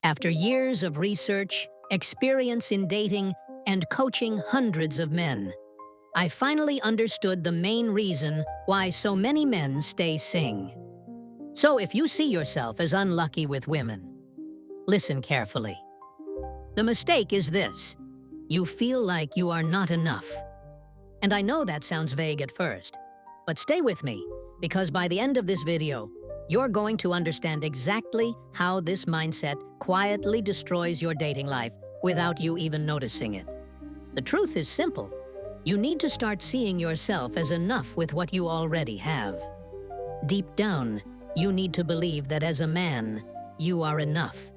After years of research, experience in dating, and coaching hundreds of men, I finally understood the main reason why so many men stay sing. So if you see yourself as unlucky with women, listen carefully. The mistake is this: you feel like you are not enough. And I know that sounds vague at first, but stay with me, because by the end of this video, you're going to understand exactly how this mindset quietly destroys your dating life without you even noticing it. The truth is simple. You need to start seeing yourself as enough with what you already have. Deep down, you need to believe that as a man, you are enough.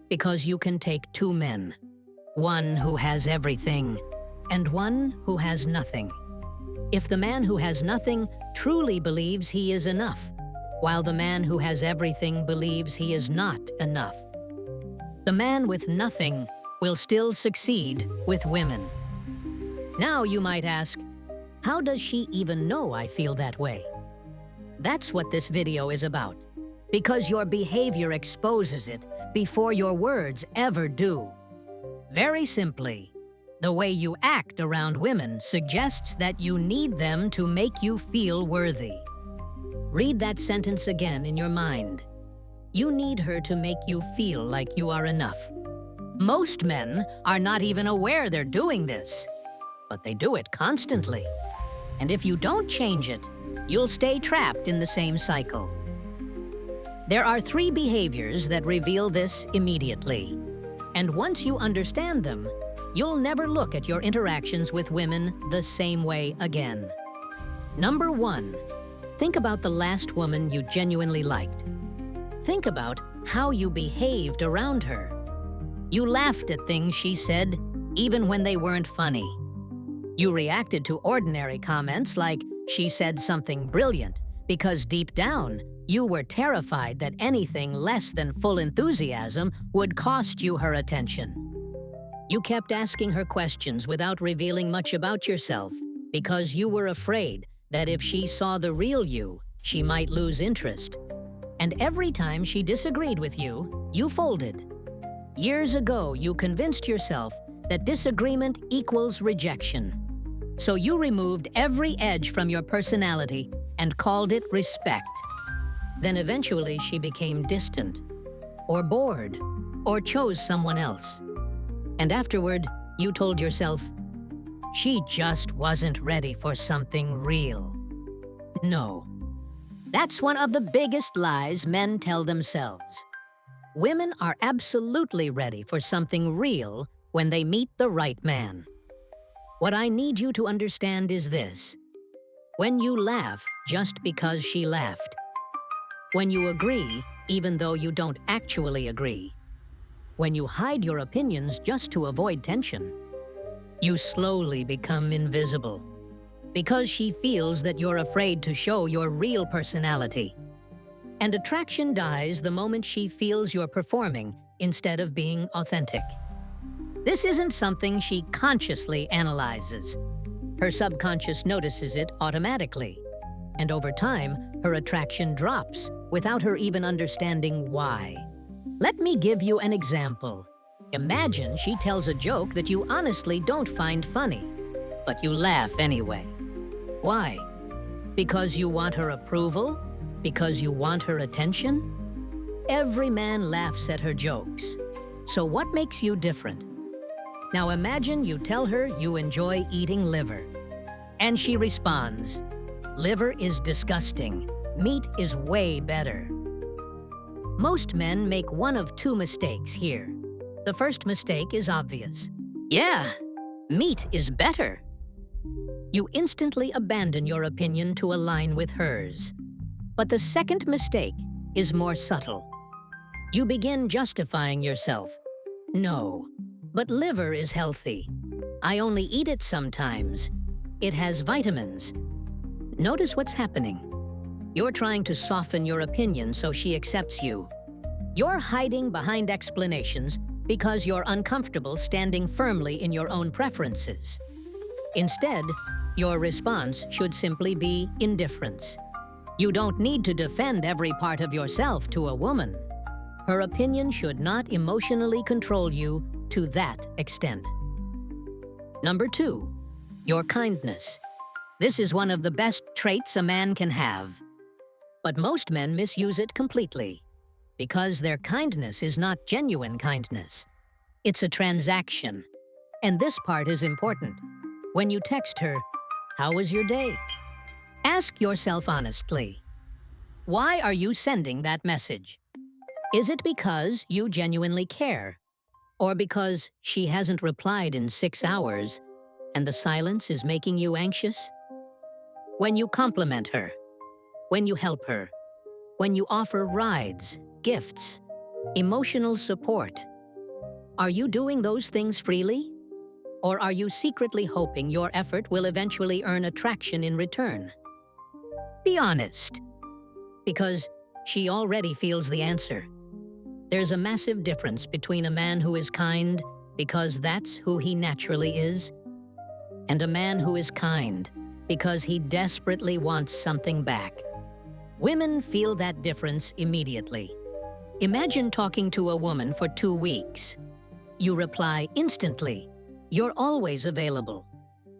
Because you can take two men, one who has everything and one who has nothing. If the man who has nothing truly believes he is enough, while the man who has everything believes he is not enough, the man with nothing will still succeed with women. Now you might ask, how does she even know I feel that way? That's what this video is about, because your behavior exposes it before your words ever do. Very simply, the way you act around women suggests that you need them to make you feel worthy. Read that sentence again in your mind. You need her to make you feel like you are enough. Most men are not even aware they're doing this, but they do it constantly. And if you don't change it, you'll stay trapped in the same cycle. There are 3 behaviors that reveal this immediately. And once you understand them, you'll never look at your interactions with women the same way again. Number 1, think about the last woman you genuinely liked. Think about how you behaved around her. You laughed at things she said, even when they weren't funny. You reacted to ordinary comments like she said something brilliant, because deep down, you were terrified that anything less than full enthusiasm would cost you her attention. You kept asking her questions without revealing much about yourself, because you were afraid that if she saw the real you, she might lose interest. And every time she disagreed with you, you folded. Years ago, you convinced yourself that disagreement equals rejection. So you removed every edge from your personality and called it respect. Then eventually she became distant, or bored, or chose someone else. And afterward, you told yourself, she just wasn't ready for something real. No. That's one of the biggest lies men tell themselves. Women are absolutely ready for something real when they meet the right man. What I need you to understand is this: when you laugh just because she laughed, when you agree even though you don't actually agree, when you hide your opinions just to avoid tension, you slowly become invisible. Because she feels that you're afraid to show your real personality. And attraction dies the moment she feels you're performing instead of being authentic. This isn't something she consciously analyzes. Her subconscious notices it automatically. And over time, her attraction drops without her even understanding why. Let me give you an example. Imagine she tells a joke that you honestly don't find funny, but you laugh anyway. Why? Because you want her approval? Because you want her attention? Every man laughs at her jokes. So what makes you different? Now imagine you tell her you enjoy eating liver. And she responds, liver is disgusting. Meat is way better. Most men make one of 2 mistakes here. The first mistake is obvious. Yeah, meat is better. You instantly abandon your opinion to align with hers. But the second mistake is more subtle. You begin justifying yourself. No, but liver is healthy. I only eat it sometimes. It has vitamins. Notice what's happening. You're trying to soften your opinion so she accepts you. You're hiding behind explanations because you're uncomfortable standing firmly in your own preferences. Instead, your response should simply be indifference. You don't need to defend every part of yourself to a woman. Her opinion should not emotionally control you to that extent. Number 2, your kindness. This is one of the best traits a man can have. But most men misuse it completely, because their kindness is not genuine kindness. It's a transaction. And this part is important. When you text her, "How was your day?" Ask yourself honestly, why are you sending that message? Is it because you genuinely care? Or because she hasn't replied in 6 hours and the silence is making you anxious? When you compliment her, when you help her, when you offer rides, gifts, emotional support, are you doing those things freely? Or are you secretly hoping your effort will eventually earn attraction in return? Be honest, because she already feels the answer. There's a massive difference between a man who is kind because that's who he naturally is, and a man who is kind because he desperately wants something back. Women feel that difference immediately. Imagine talking to a woman for 2 weeks. You reply instantly. You're always available.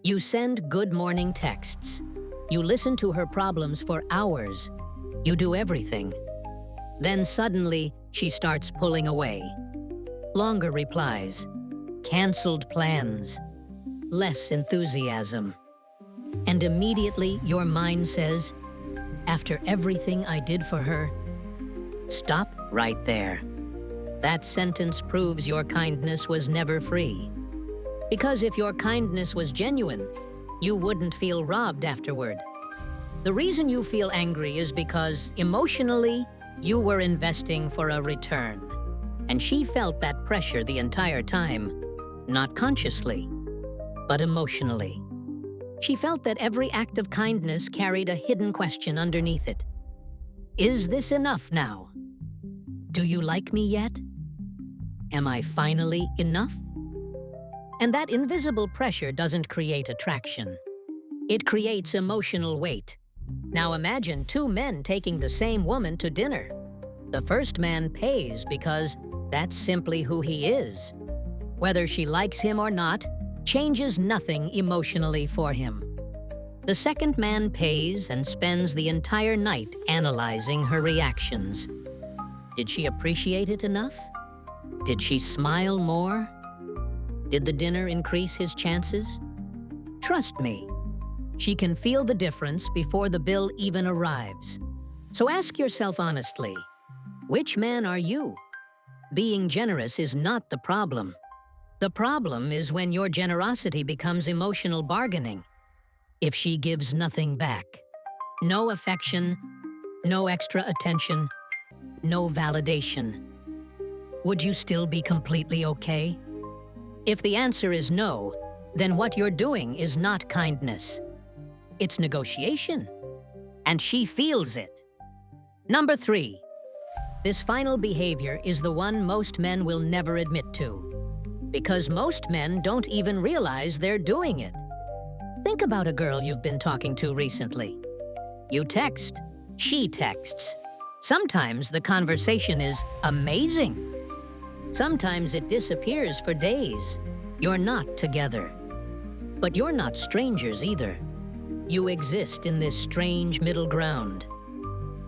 You send good morning texts. You listen to her problems for hours. You do everything. Then suddenly, she starts pulling away. Longer replies, canceled plans, less enthusiasm. And immediately your mind says, after everything I did for her, stop right there. That sentence proves your kindness was never free. Because if your kindness was genuine, you wouldn't feel robbed afterward. The reason you feel angry is because, emotionally, you were investing for a return. And she felt that pressure the entire time, not consciously, but emotionally. She felt that every act of kindness carried a hidden question underneath it. Is this enough now? Do you like me yet? Am I finally enough? And that invisible pressure doesn't create attraction. It creates emotional weight. Now imagine 2 men taking the same woman to dinner. The first man pays because that's simply who he is. Whether she likes him or not changes nothing emotionally for him. The second man pays and spends the entire night analyzing her reactions. Did she appreciate it enough? Did she smile more? Did the dinner increase his chances? Trust me, she can feel the difference before the bill even arrives. So ask yourself honestly, which man are you? Being generous is not the problem. The problem is when your generosity becomes emotional bargaining. If she gives nothing back, no affection, no extra attention, no validation, would you still be completely okay? If the answer is no, then what you're doing is not kindness. It's negotiation. And she feels it. Number 3. This final behavior is the one most men will never admit to, because most men don't even realize they're doing it. Think about a girl you've been talking to recently. You text, she texts. Sometimes the conversation is amazing. Sometimes it disappears for days. You're not together. But you're not strangers either. You exist in this strange middle ground.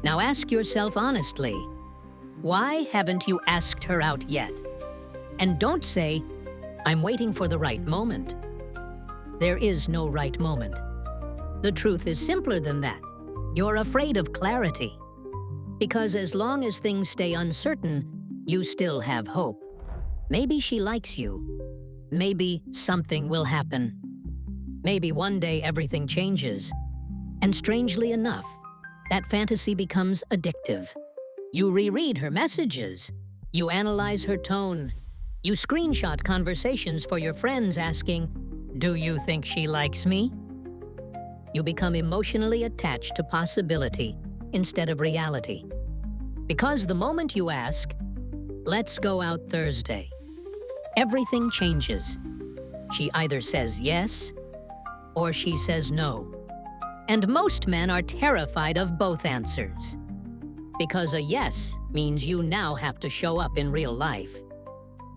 Now ask yourself honestly, why haven't you asked her out yet? And don't say, I'm waiting for the right moment. There is no right moment. The truth is simpler than that. You're afraid of clarity. Because as long as things stay uncertain, you still have hope. Maybe she likes you. Maybe something will happen. Maybe one day everything changes. And strangely enough, that fantasy becomes addictive. You reread her messages. You analyze her tone. You screenshot conversations for your friends asking, do you think she likes me? You become emotionally attached to possibility instead of reality. Because the moment you ask, let's go out Thursday, everything changes. She either says yes, or she says no. And most men are terrified of both answers. Because a yes means you now have to show up in real life.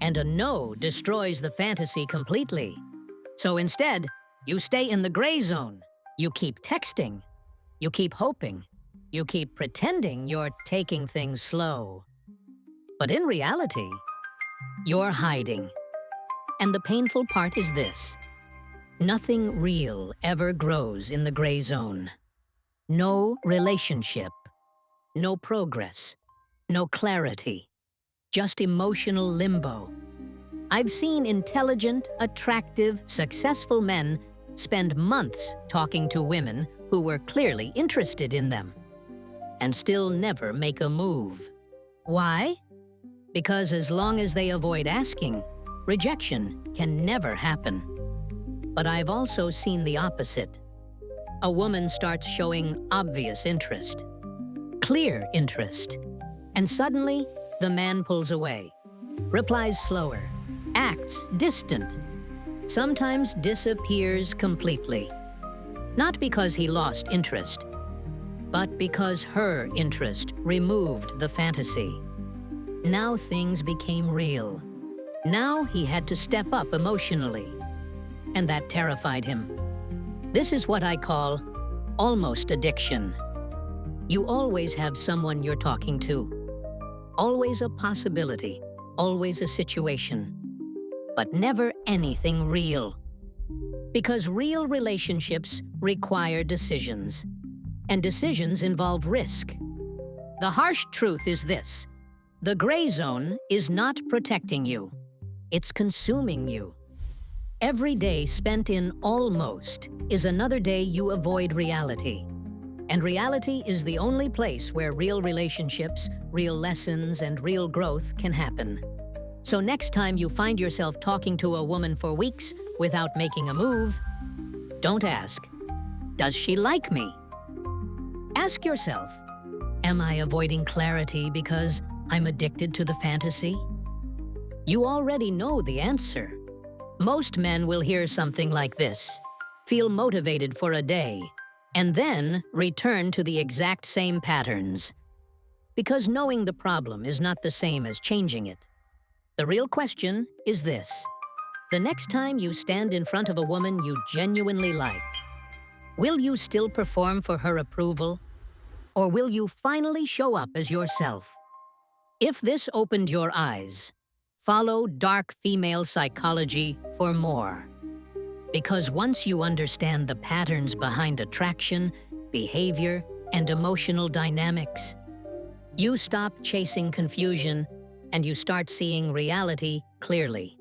And a no destroys the fantasy completely. So instead, you stay in the gray zone. You keep texting. You keep hoping. You keep pretending you're taking things slow. But in reality, you're hiding. And the painful part is this: nothing real ever grows in the gray zone. No relationship, no progress, no clarity, just emotional limbo. I've seen intelligent, attractive, successful men spend months talking to women who were clearly interested in them and still never make a move. Why? Because as long as they avoid asking, rejection can never happen. But I've also seen the opposite. A woman starts showing obvious interest, clear interest, and suddenly the man pulls away, replies slower, acts distant, sometimes disappears completely. Not because he lost interest, but because her interest removed the fantasy. Now things became real. Now he had to step up emotionally, and that terrified him. This is what I call almost addiction. You always have someone you're talking to. Always a possibility, always a situation. But never anything real. Because real relationships require decisions, and decisions involve risk. The harsh truth is this: the gray zone is not protecting you. It's consuming you. Every day spent in almost is another day you avoid reality. And reality is the only place where real relationships, real lessons, and real growth can happen. So next time you find yourself talking to a woman for weeks without making a move, don't ask, "Does she like me?" Ask yourself, "Am I avoiding clarity because I'm addicted to the fantasy?" You already know the answer. Most men will hear something like this, feel motivated for a day, and then return to the exact same patterns. Because knowing the problem is not the same as changing it. The real question is this: the next time you stand in front of a woman you genuinely like, will you still perform for her approval? Or will you finally show up as yourself? If this opened your eyes, follow Dark Female Psychology for more. Because once you understand the patterns behind attraction, behavior, and emotional dynamics, you stop chasing confusion and you start seeing reality clearly.